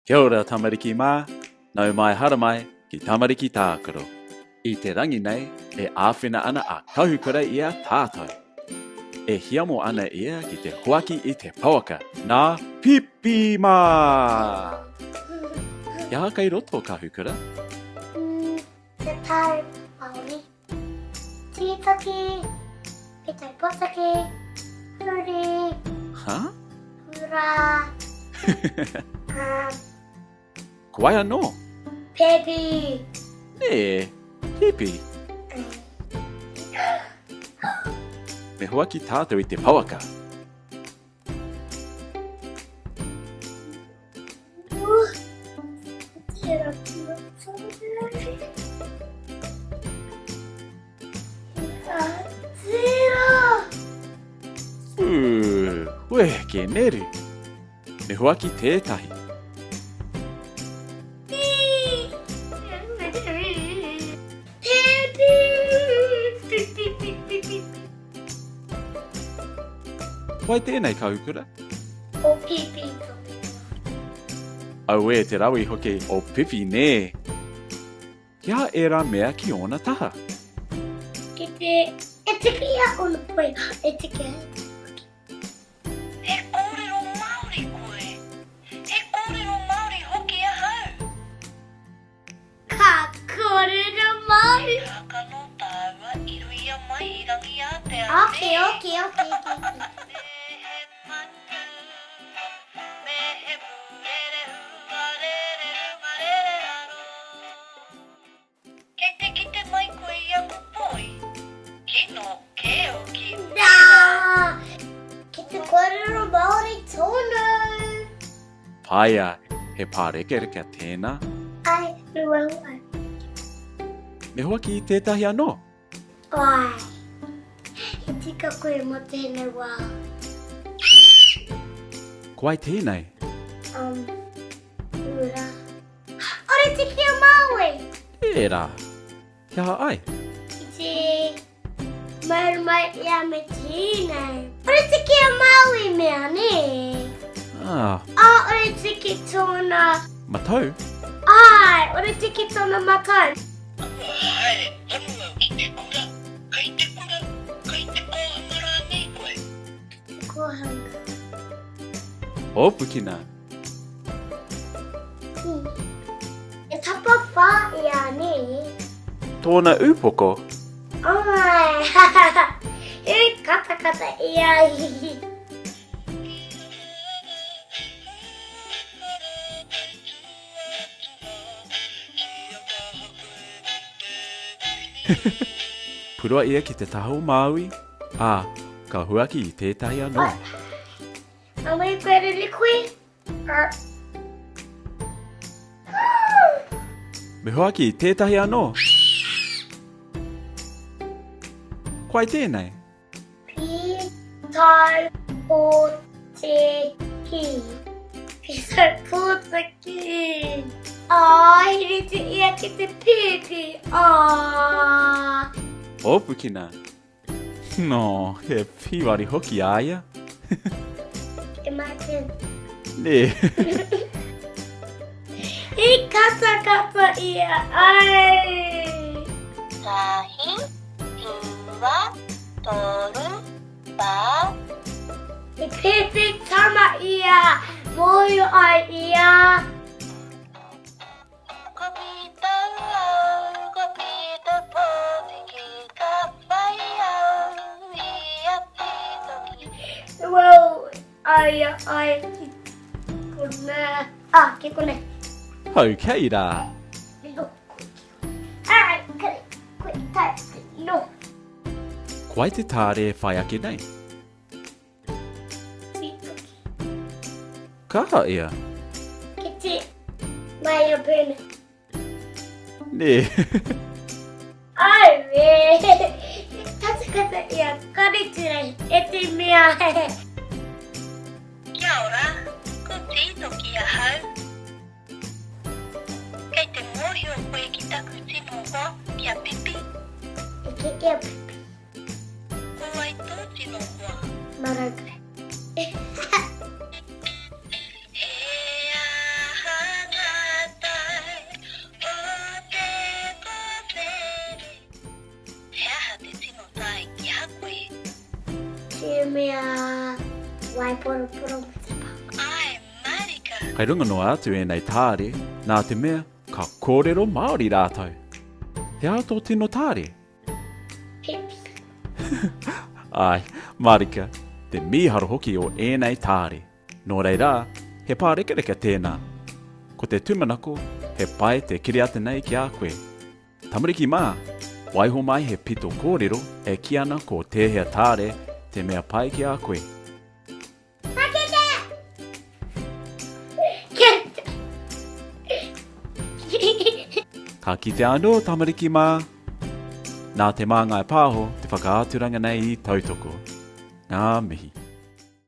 Kia ora tamariki mā, nau mai hara mai ki tamariki tākaro. I te rangi nei, e āwhina ana a kahukura ia tātou. E hiamo ana ia ki te huaki I te pauaka, nā pipi mā! Ia kai roto kahukura? Te tai Maori. Tītaki, te tai potaki, huri, Huh? hura, Koai anō? pepi. E, pipi. Me huaki tātou I te pauaka. Ue, ke neru. Me huaki tētahi. Koai tēnei kahukura? O pipi. Au e te rawi hoki o pipi nē. Kia e rā mea ki ona taha? Ki te e tiki ia ona poe. E tiki ia. E kōrero Māori koe. E kōrero Māori hoki ahau. Ka kōrero Māori. Haka no tāua I ruia mai I rangi a te Okay. Me he manu, me he purere huarere huarere raro. Kei te kite mai koe I aku poi. Kino keo ki Nā! Ki te kōrero Māori tōnu. Paia, he pārekereka tēnā. Ai, rua. Me huaki I tētahi anō? Ai. He tika koe mo tēnei wā. Koai tēnei. Ura. Ore tiki a Māui. E rā. Kia ai. Ki te mai ia me tēnei. Ore tiki a Māui mea, ne? Ore tiki tōna... Matau? Ai, ore tiki tōna matau. Haere, tanua ki te kura. Kai te kura, kai te kohangara nei koe. Kohanga. Hōpukina. E tapa whā ia, ne? Tōna upoko. Ai, e kata ia. Purua ia ki te taho Māui. Ka huaki I tētahi anō. Amai koe riri koe? Me huaki I tētahi anō. Koai tēnei. Pi tai o te ki. Pi tai o te ki. Hiri te ia ki te pipi. Hōpukina. No, he piwari hoki aia. E mai tēn. Ne. I kata ia. Ai. Tahi, tua, toru, pā. I pipi tama ia. Moio ai ia. Ka pita au, ka pita pōti ki ka whai au. Ia pita ki. Well, ai. Kone. Ke kone. Hau kei rā. No. Ai, kare. Koe tai. No. Koai te tāre whai ake nei. Titoki. Kaha ia. Ki te mai a pēne. Ne. Ai, me. Kata ia. Kare tirei. E te mea. Kia ora, ko tītoki ahau. Kei te mori o koe ki taku tino wā, kia pipi. E ke ia pipi. Ko ai tō tino wā. Maragre. E aha mai poro poro. Ai, Marika. Kai runga noa atu e nei tāre, nā te mea, ka kōrero Māori rātou. He ao tō tino tāre? Hips. Ai, Marika, te mīharo hoki o ēnei tāre. Nō reira, he pārekereka tēnā. Ko te tumanako, he pai te kiriata nei ki a koe. Tamariki mā, waiho mai he pito kōrero e ki ana ko tēhea tāre te mea pai ki a koe. Ka kite anō, tamariki mā. Nā te māngai pāho, te whakaaturanga nei I tautoko. Ngā mihi.